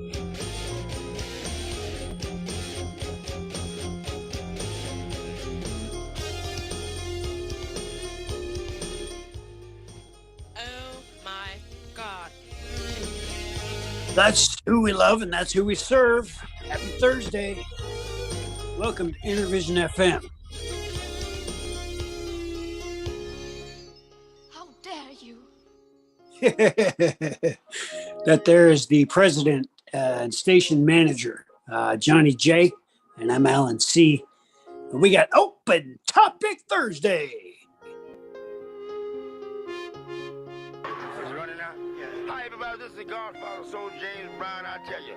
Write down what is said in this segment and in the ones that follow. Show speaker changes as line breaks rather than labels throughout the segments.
Oh my God.
That's who we love and that's who we serve. Happy Thursday. Welcome to Innervision FM.
How dare you?
That there is the president and station manager, Johnnie J, and I'm Alan C. And we got Open Topic Thursday.
Hi, everybody. This is the Godfather, Soul James Brown. I tell you,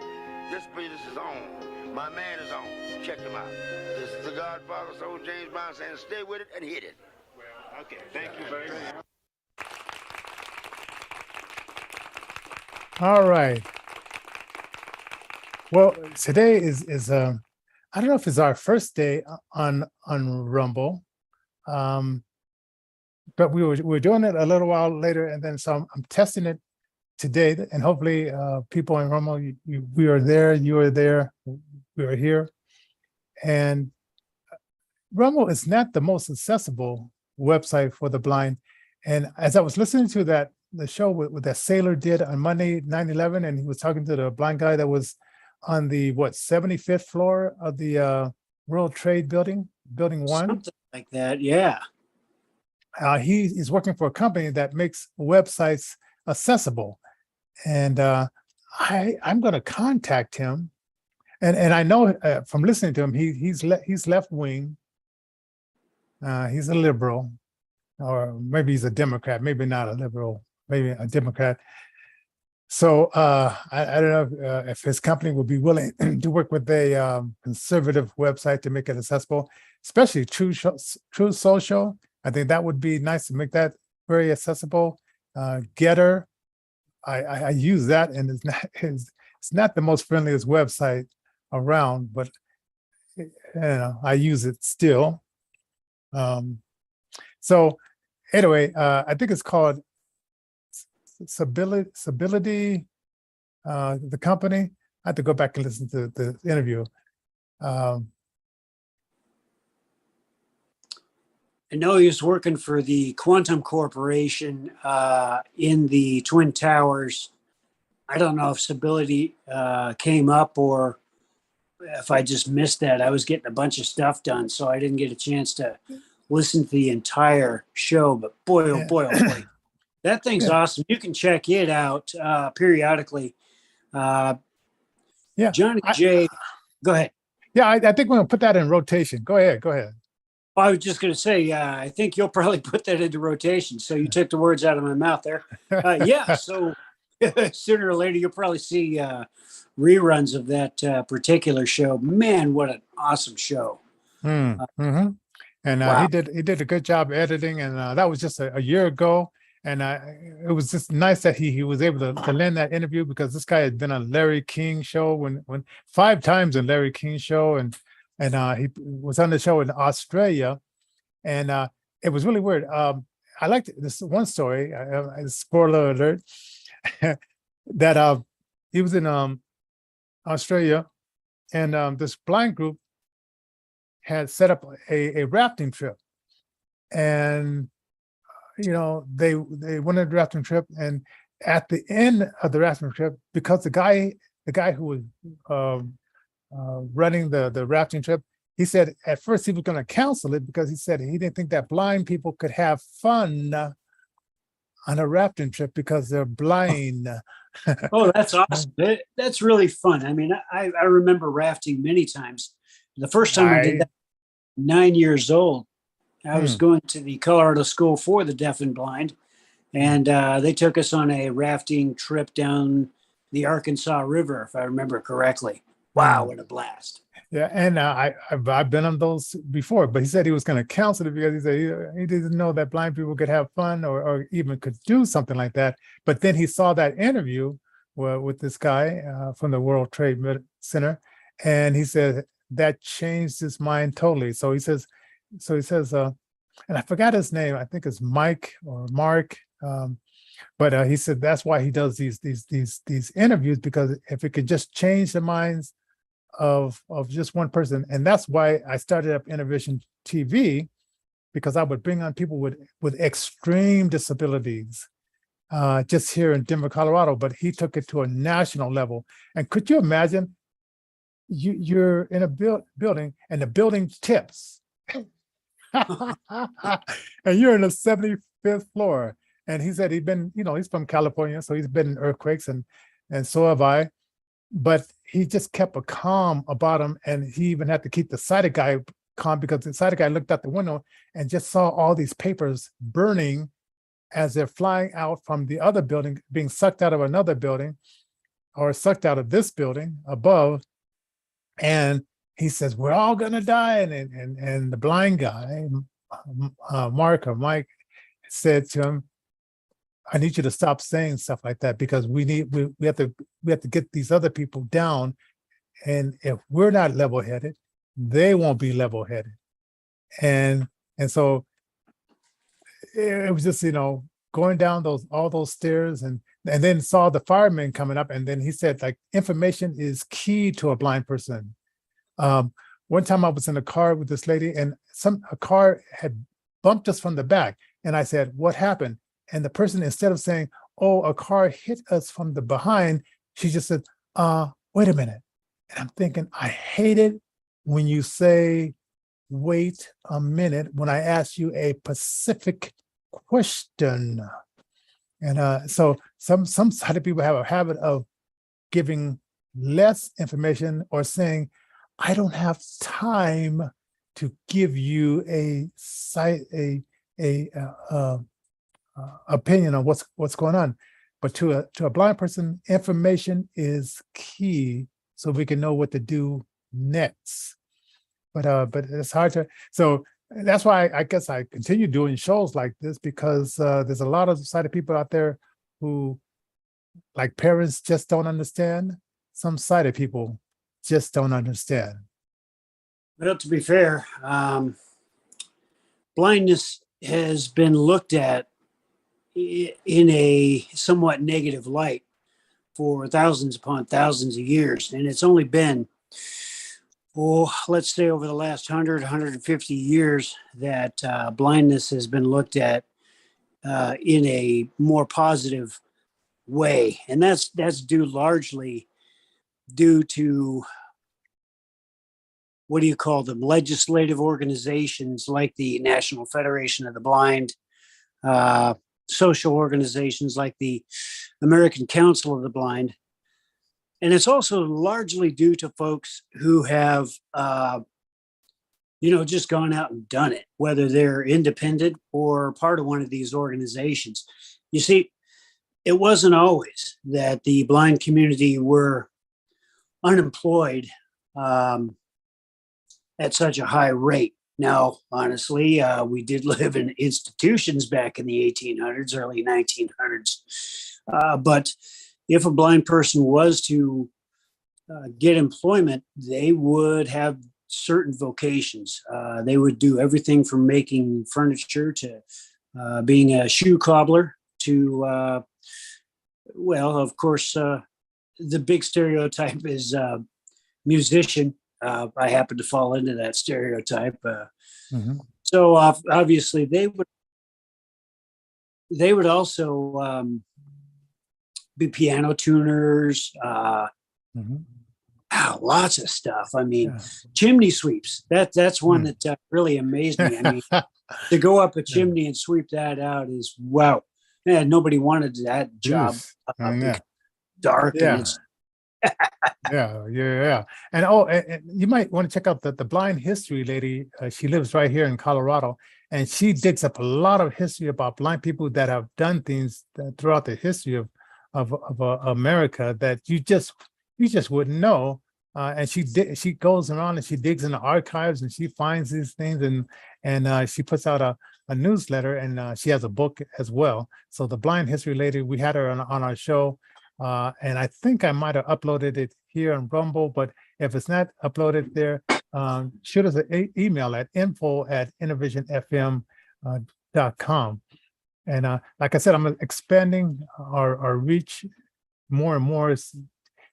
this business is on. My man is on. Check him out. This is the Godfather, Soul James Brown saying, stay with it and hit it. Well, okay. Thank you very much.
All right. Well, today is I don't know if it's our first day on Rumble, but we were doing it a little while later, and then so I'm testing it today, and hopefully people in Rumble, we are there, you are there, we are here, and Rumble is not the most accessible website for the blind. And as I was listening to the show with that sailor did on Monday, 9/11, and he was talking to the blind guy that was on the 75th floor of the World Trade Building, Building 1.
Something like that, yeah.
He is working for a company that makes websites accessible, and I'm going to contact him. And I know from listening to him, he's left wing. He's a liberal, or maybe he's a Democrat, maybe not a liberal, maybe a Democrat. So I don't know if his company would be willing to work with a conservative website to make it accessible, especially True Social. I think that would be nice to make that very accessible. Getter, I use that, and it's not the most friendliest website around, but I use it still. So anyway, I think it's called Stability, the company. I have to go back and listen to the interview.
I know he was working for the Quantum Corporation in the Twin Towers. I don't know if Stability came up or if I just missed that. I was getting a bunch of stuff done, so I didn't get a chance to listen to the entire show. But boy, oh boy, oh boy. That thing's awesome. You can check it out periodically. Johnnie J, go ahead.
Yeah, I think we're going to put that in rotation. Go ahead.
I was just going to say, I think you'll probably put that into rotation. So you took the words out of my mouth there. So sooner or later, you'll probably see reruns of that particular show. Man, what an awesome show.
Mm-hmm. And
wow.
he did a good job editing, and that was just a year ago. And it was just nice that he was able to land that interview, because this guy had been on Larry King show when 5 times in Larry King show, and he was on the show in Australia, and it was really weird. I liked this one story. Spoiler alert, that he was in Australia, and this blind group had set up a rafting trip, and they went on a rafting trip, and at the end of the rafting trip, because the guy who was running the rafting trip, he said at first he was going to cancel it because he said he didn't think that blind people could have fun on a rafting trip because they're blind.
Oh, that's awesome. That's really fun. I mean, I remember rafting many times. The first time I did that, 9 years old, I was going to the Colorado School for the Deaf and Blind, and they took us on a rafting trip down the Arkansas River, if I remember correctly. Wow, what a blast.
Yeah, and I've been on those before, but he said he was going to cancel it because he said he didn't know that blind people could have fun or even could do something like that. But then he saw that interview with this guy from the World Trade Center, and he said that changed his mind totally. So he says, and I forgot his name. I think it's Mike or Mark. But he said that's why he does these interviews, because if it could just change the minds of just one person. And that's why I started up Innervision TV, because I would bring on people with extreme disabilities, just here in Denver, Colorado. But he took it to a national level. And could you imagine, you're in a building and the building tips, and you're in the 75th floor. And he said he'd been, he's from California, so he's been in earthquakes, and so have I. But he just kept a calm about him, and he even had to keep the sighted guy calm, because the sighted guy looked out the window and just saw all these papers burning as they're flying out from the other building, being sucked out of another building, or sucked out of this building above. And he says, "We're all gonna die." And the blind guy, Mike, said to him, "I need you to stop saying stuff like that, because we have to get these other people down. And if we're not level-headed, they won't be level-headed." And so it was just, going down all those stairs, and then saw the firemen coming up. And then he said, like, information is key to a blind person. One time I was in a car with this lady, and a car had bumped us from the back. And I said, "What happened?" And the person, instead of saying, "Oh, a car hit us from the behind," she just said, "Wait a minute." And I'm thinking, I hate it when you say, "Wait a minute," when I ask you a specific question. And so some sighted people have a habit of giving less information, or saying, "I don't have time to give you a opinion on what's going on." But to a blind person, information is key, so we can know what to do next. But it's hard to. So that's why I guess I continue doing shows like this, because there's a lot of sighted people out there who, like, parents just don't understand. Some sighted people just don't understand.
Well, to be fair, blindness has been looked at in a somewhat negative light for thousands upon thousands of years. And it's only been, let's say over the last 150 years that blindness has been looked at in a more positive way. And that's largely due to, what do you call them, legislative organizations like the National Federation of the Blind, social organizations like the American Council of the Blind. And it's also largely due to folks who have, just gone out and done it, whether they're independent or part of one of these organizations. You see, it wasn't always that the blind community were unemployed at such a high rate. Now, honestly, we did live in institutions back in the 1800s, early 1900s. But if a blind person was to get employment, they would have certain vocations. They would do everything from making furniture to being a shoe cobbler to, of course, the big stereotype is musician. I happen to fall into that stereotype. So obviously they would also be piano tuners, lots of stuff. I mean, chimney sweeps. That's one that really amazed me. I mean, to go up a chimney and sweep that out is wow. Yeah, nobody wanted that job. Dark. And it's
yeah. And you might want to check out the blind history lady. She lives right here in Colorado, and she digs up a lot of history about blind people that have done things throughout the history of America that you just wouldn't know. And she goes around and she digs in the archives and she finds these things, and she puts out a newsletter, and she has a book as well. So the blind history lady, we had her on our show. And I think I might have uploaded it here on Rumble, but if it's not uploaded there, shoot us an email at info@innervisionfm.com. And like I said, I'm expanding our reach more and more,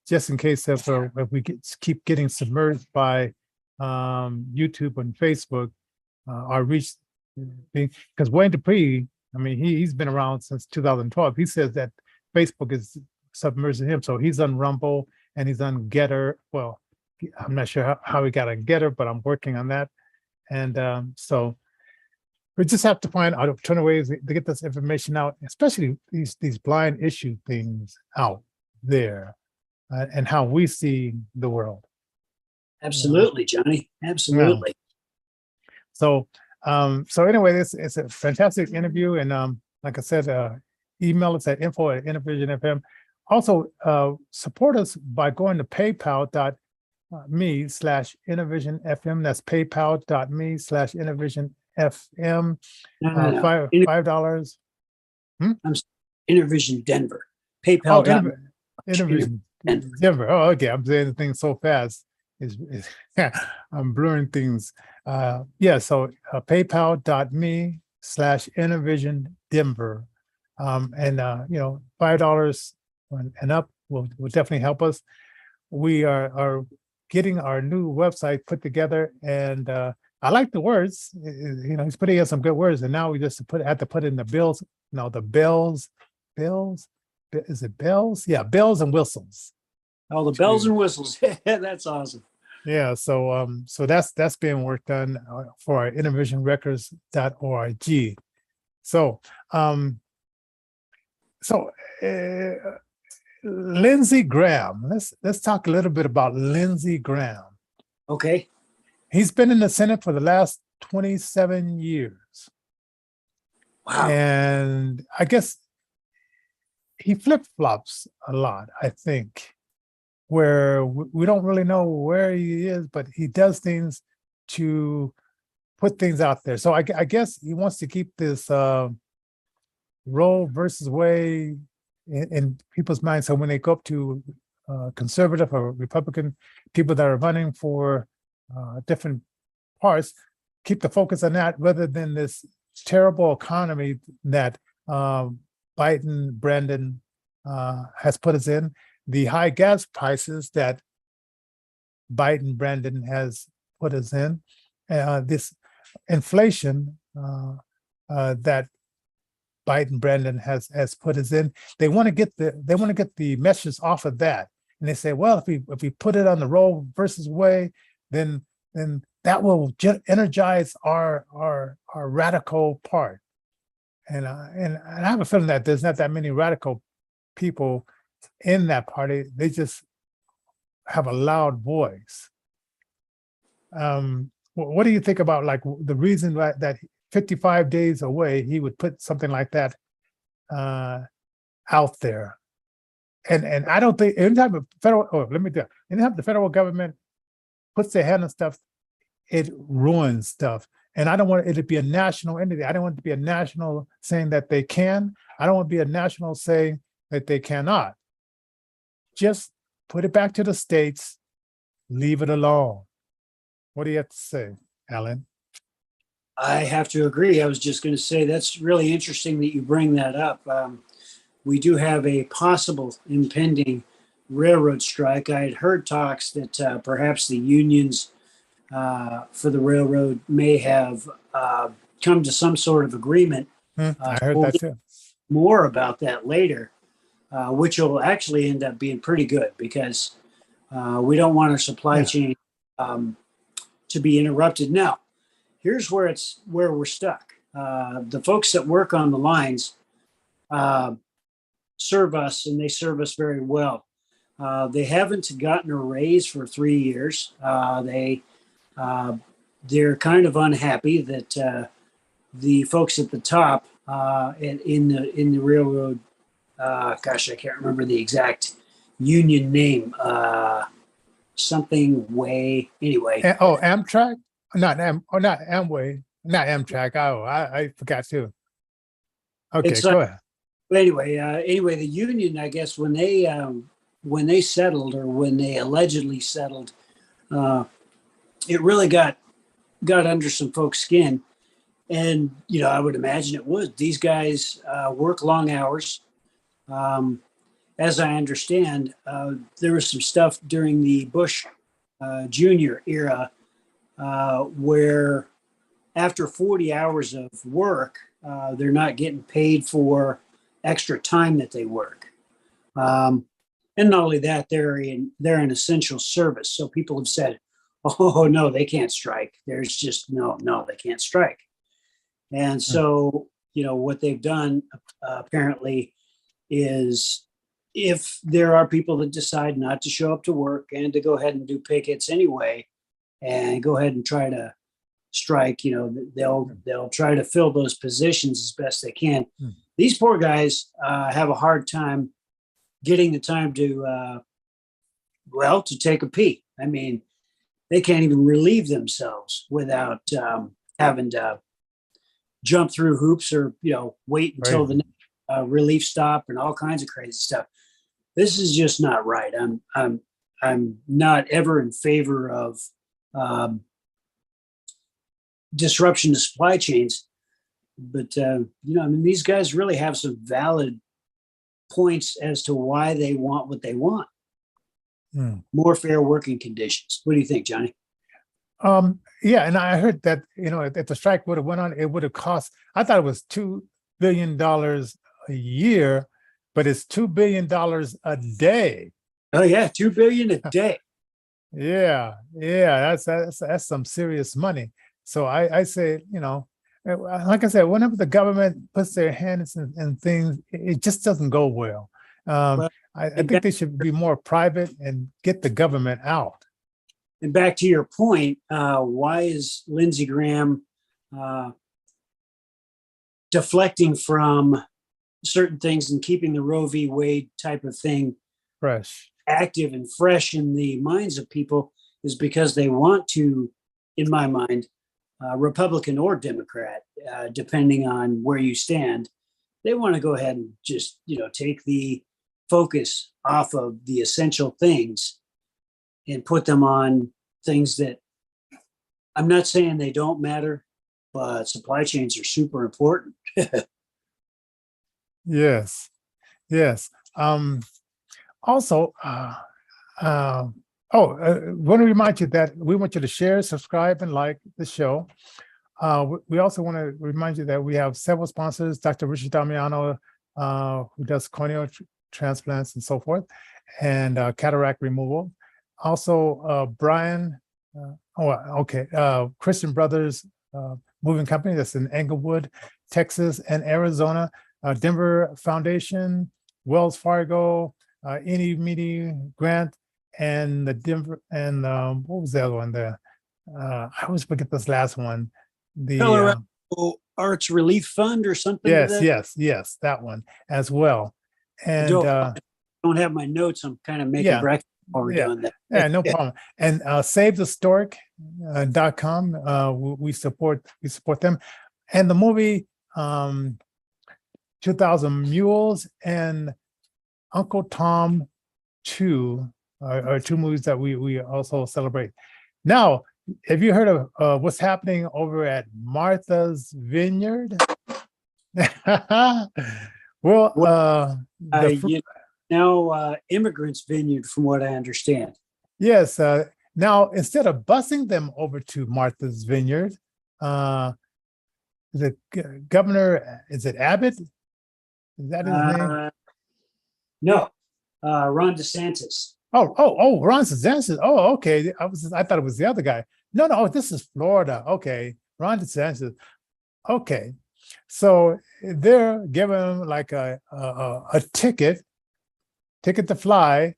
just in case if we keep getting submerged by YouTube and Facebook, our reach. Because Wayne Dupree, I mean, he's been around since 2012. He says that Facebook is submerging him, so he's on Rumble and he's on Getter. Well, I'm not sure how he got on Getter, but I'm working on that. And so we just have to find alternative ways to get this information out, especially these blind issue things out there, and how we see the world.
Absolutely, Johnny. Absolutely.
So anyway, it's a fantastic interview, and like I said, email us at info@Innervision FM. Also, support us by going to paypal.me/Innervision FM. That's paypal.me/Innervision FM. $5.
I'm Innervision Denver. PayPal.
Innervision Denver. Oh, okay. I'm saying the thing so fast. I'm blurring things. So paypal.me/Innervision Denver. And $5 and up will definitely help us. We are getting our new website put together, and I like the words. He's putting in some good words, and now we just have to put in the bills. The bells. Is it bells? Yeah, bells and whistles.
Oh, the bells and whistles. That's awesome.
Yeah, so that's being worked on for our innervisionrecords.org. So Lindsey Graham. Let's talk a little bit about Lindsey Graham.
Okay.
He's been in the Senate for the last 27 years.
Wow.
And I guess he flip-flops a lot, I think, where we don't really know where he is, but he does things to put things out there. So I guess he wants to keep this Roe versus Wade in people's minds. So when they go up to conservative or Republican people that are running for different parts, keep the focus on that rather than this terrible economy that Brandon has put us in, the high gas prices that Brandon has put us in, this inflation that Brandon has put us in. They want to get the message off of that, and they say, well, if we put it on the Roe versus Wade, then that will energize our radical part. And I have a feeling that there's not that many radical people in that party. They just have a loud voice. What do you think about like the reason that 55 days away he would put something like that out there? And I don't think anytime the federal government puts their hand on stuff, it ruins stuff. And I don't want it to be a national entity. I don't want it to be a national saying that they can. I don't want it to be a national saying that they cannot. Just put it back to the states, leave it alone. What do you have to say, Alan?
I have to agree. I was just going to say that's really interesting that you bring that up. We do have a possible impending railroad strike. I had heard talks that perhaps the unions for the railroad may have come to some sort of agreement.
I heard that too.
More about that later, which will actually end up being pretty good because we don't want our supply chain to be interrupted. Now, here's where we're stuck. The folks that work on the lines serve us, and they serve us very well. They haven't gotten a raise for 3 years. They're kind of unhappy that the folks at the top in the railroad, gosh, I can't remember the exact union name. Something way anyway.
Amtrak? Not Amway, not Amtrak. Oh, I forgot too. Okay, go ahead.
Anyway, the union, I guess, when they settled, or when they allegedly settled, it really got under some folks' skin, And, I would imagine it would. These guys work long hours. As I understand, there was some stuff during the Bush Jr. era where after 40 hours of work, they're not getting paid for extra time that they work. And not only that, they're an essential service. So people have said, oh, no, they can't strike. There's just no, they can't strike. And so, what they've done apparently is if there are people that decide not to show up to work and to go ahead and do pickets anyway, and go ahead and try to strike, they'll try to fill those positions as best they can. These poor guys have a hard time getting the time to take a pee. I mean, they can't even relieve themselves without having to jump through hoops or, wait until the relief stop and all kinds of crazy stuff. This is just not right. I'm not ever in favor of disruption to supply chains, but these guys really have some valid points as to why they want what they want. More fair working conditions. What do you think, Johnny?
Yeah, and I heard that if the strike would have went on, it would have cost. I thought it was $2 billion a year, but it's $2 billion a day.
Oh yeah, $2 billion a day.
Yeah, that's some serious money. So I say, like I said, whenever the government puts their hands in things, it just doesn't go well. I think they should be more private and get the government out.
And back to your point, why is Lindsey Graham deflecting from certain things and keeping the Roe v. Wade type of thing
fresh,
active and fresh in the minds of people? Is because they want to, in my mind, Republican or Democrat, depending on where you stand, they want to go ahead and just, take the focus off of the essential things and put them on things that, I'm not saying they don't matter, but supply chains are super important.
Yes. Also, want to remind you that we want you to share, subscribe, and like the show. We also want to remind you that we have several sponsors: Dr. Richard Damiano, who does corneal transplants and so forth, and cataract removal. Also, Brian, Christian Brothers Moving Company, that's in Englewood, Texas, and Arizona. Denver Foundation, Wells Fargo, Any Meeting Grant, and the Denver, and what was the other one there? I always forget this last one. The
Colorado Arts Relief Fund or something.
Yes, that one as well. And
I don't have my notes. I'm kind of making breakfast while we're doing that.
Yeah, no problem. And SaveTheStork.com. We support them, and the movie 2000 Mules and Uncle Tom 2 are two movies that we also celebrate. Now, have you heard of what's happening over at Martha's Vineyard? Well,
now Immigrants Vineyard, from what I understand.
Yes. Now, instead of busing them over to Martha's Vineyard, the governor, is it Abbott? Is that his name?
No, Ron DeSantis.
Oh, Ron DeSantis. Oh, okay. I thought it was the other guy. No, this is Florida. Okay, Ron DeSantis. Okay, so they're giving him like a ticket to fly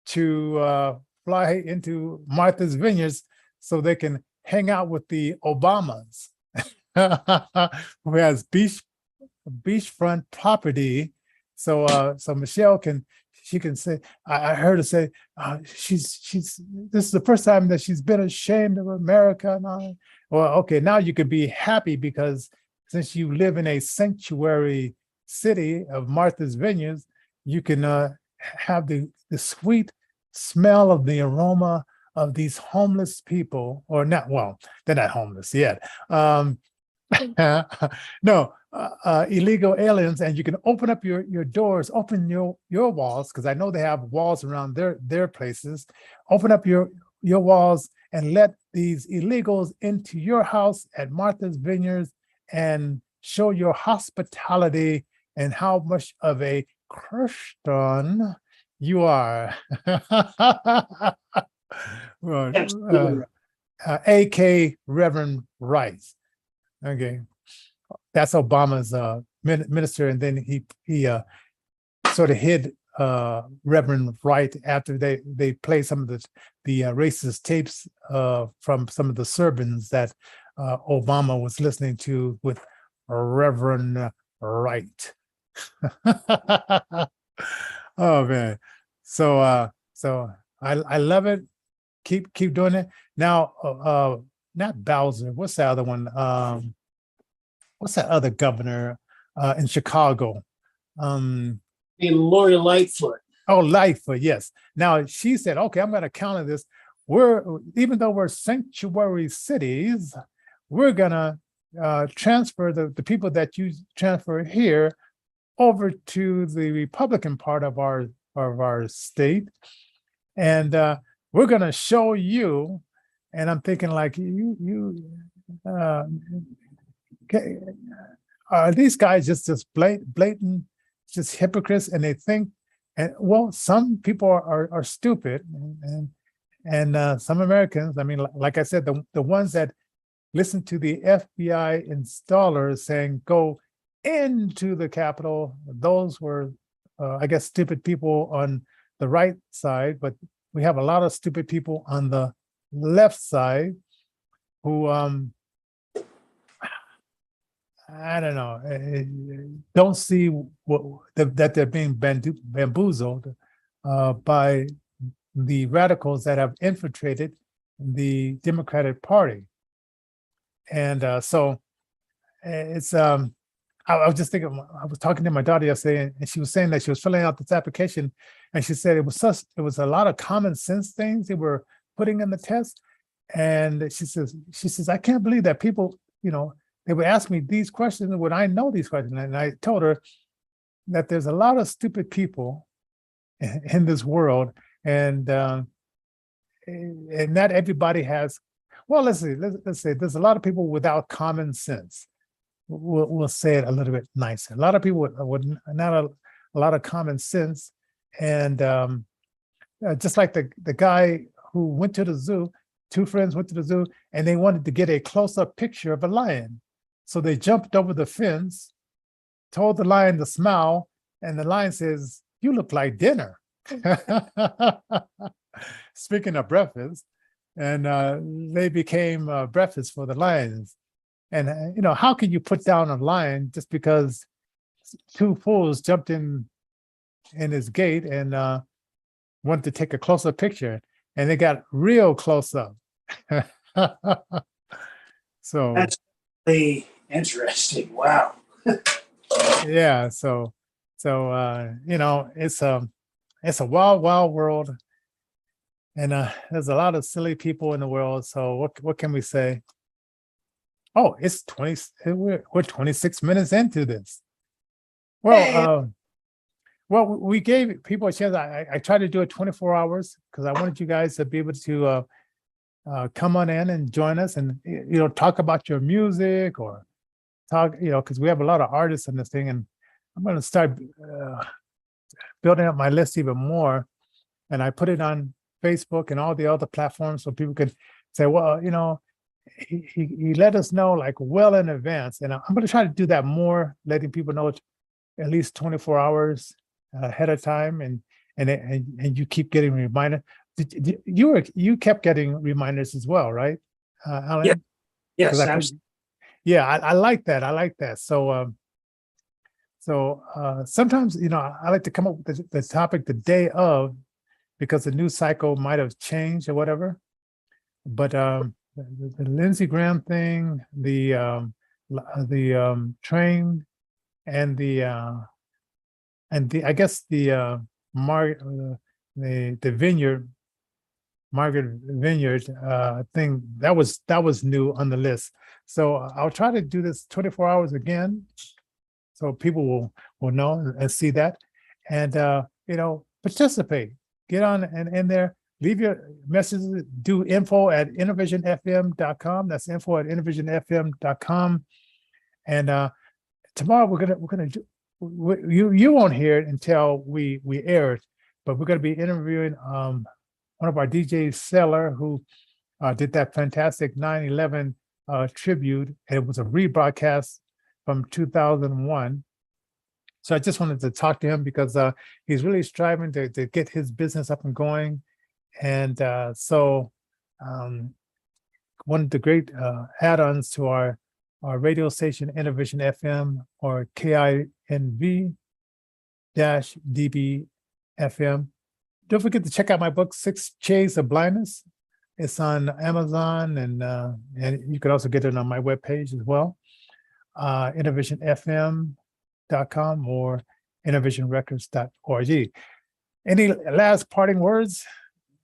into Martha's Vineyards so they can hang out with the Obamas, who has beachfront property. So Michelle can say, I heard her say, this is the first time that she's been ashamed of America. And all. Well, okay, now you could be happy because since you live in a sanctuary city of Martha's Vineyards, you can have the sweet smell of the aroma of these homeless people, or not, well, they're not homeless yet, No, illegal aliens, and you can open up your doors, open your walls, because I know they have walls around their places. Open up your walls and let these illegals into your house at Martha's Vineyards and show your hospitality and how much of a Christian you are. Well,
Absolutely.
AK Reverend Rice. Okay, that's Obama's minister, and then he sort of hid Reverend Wright after they played some of the racist tapes from some of the sermons that Obama was listening to with Reverend Wright. Oh man, so I love it. Keep doing it. Now, not Bowser. What's the other one? What's that other governor in Chicago?
Lori Lightfoot.
Oh, Lightfoot, yes. Now she said, okay, I'm going to counter this. Even though we're sanctuary cities, we're going to transfer the people that you transfer here over to the Republican part of our state, and we're going to show you. And I'm thinking, like, okay, are these guys just blatant, just hypocrites? And they think, and well, some people are stupid, and some Americans. I mean, like I said, the ones that listen to the FBI installers saying go into the Capitol, those were, I guess, stupid people on the right side. But we have a lot of stupid people on the left side who I don't know, don't see that they're being bamboozled by the radicals that have infiltrated the Democratic Party. And so it's I was just thinking, I was talking to my daughter yesterday, and she was saying that she was filling out this application, and she said it was a lot of common sense things they were putting in the test. And she says, I can't believe that people, they would ask me these questions when I know these questions. And I told her that there's a lot of stupid people in this world, and not everybody has. Well, let's say there's a lot of people without common sense. We'll say it a little bit nicer. A lot of people with not a lot of common sense, and just like the guy who went to the zoo. Two friends went to the zoo, and they wanted to get a close-up picture of a lion. So they jumped over the fence, told the lion to smile, and the lion says, "You look like dinner." Speaking of breakfast, and they became breakfast for the lions. And how can you put down a lion just because two fools jumped in his gate and wanted to take a closer picture, and they got real close up. So
That's really interesting. Wow.
yeah, so it's a wild world, and there's a lot of silly people in the world. So what can we say? Oh, it's 20. We're 26 minutes into this. Well, we gave people a chance. I tried to do it 24 hours because I wanted you guys to be able to come on in and join us, and talk about your music, or talk, because we have a lot of artists in this thing, and I'm going to start building up my list even more, and I put it on Facebook and all the other platforms so people could say, well, he let us know like well in advance, and I'm going to try to do that more, letting people know at least 24 hours ahead of time, and you keep getting reminded. You kept getting reminders as well, right, Alan?
Yeah. Yes,
yeah, I like that. I like that. So sometimes I like to come up with the topic the day of, because the news cycle might have changed or whatever. But the Lindsey Graham thing, the train, and the I guess the vineyard Margaret Vineyard thing, that was new on the list. So I'll try to do this 24 hours again, so people will know and see that, and participate. Get on and in there. Leave your messages. Do info@innervisionfm.com. That's info@innervisionfm.com. And tomorrow we're gonna do. You won't hear it until we air it, but we're gonna be interviewing one of our DJs, Seller, who did that fantastic 9/11 tribute. And it was a rebroadcast from 2001. So I just wanted to talk to him because he's really striving to get his business up and going. And so one of the great add-ons to our radio station, Innervision FM, or KINV-DB FM. Don't forget to check out my book, 6 Shades of Blindness. It's on Amazon, and you can also get it on my webpage as well, innervisionfm.com or innervisionrecords.org. Any last parting words?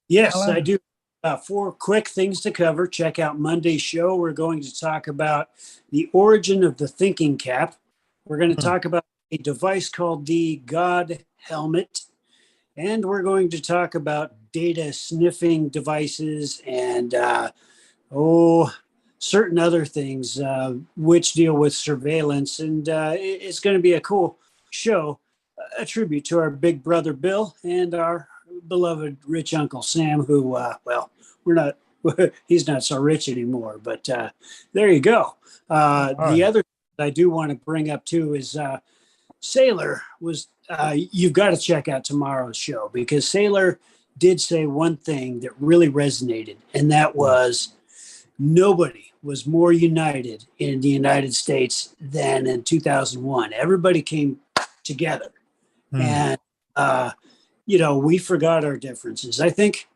Yes,
Alan?
I do. 4 quick things to cover. Check out Monday's show. We're going to talk about the origin of the thinking cap. We're going to talk about a device called the God Helmet. And we're going to talk about data sniffing devices and, certain other things which deal with surveillance. And it's going to be a cool show, a tribute to our big brother Bill and our beloved rich Uncle Sam, who, he's not so rich anymore, but there you go. The other I do want to bring up too is Sailor was, you've got to check out tomorrow's show, because Sailor did say one thing that really resonated, and that was nobody was more united in the United States than in 2001. Everybody came together. And, we forgot our differences. I think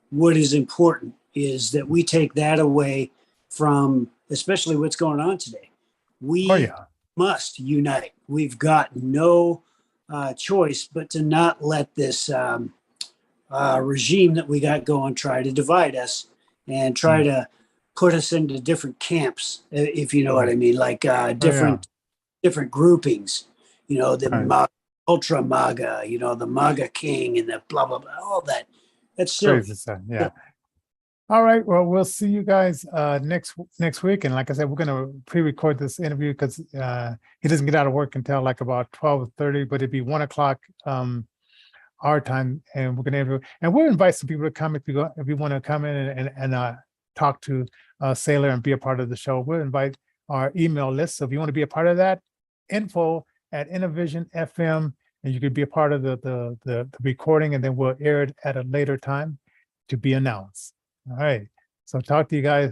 what is important is that we take that away from, especially what's going on today. We must unite. We've got no choice but to not let this regime that we got going try to divide us and try to put us into different camps, if you know what I mean, like different groupings, the ultra MAGA, the MAGA king and the blah, blah, blah, all that. That's silly.
Yeah. All right. Well, we'll see you guys next week. And like I said, we're going to pre-record this interview because he doesn't get out of work until like about 12:30, but it'd be 1:00 our time. And we're going to interview. And we'll invite some people to come if you want to come in and talk to Sailor and be a part of the show. We'll invite our email list. So if you want to be a part of that, info@Innervision FM, and you could be a part of the recording, and then we'll air it at a later time to be announced. All right. So talk to you guys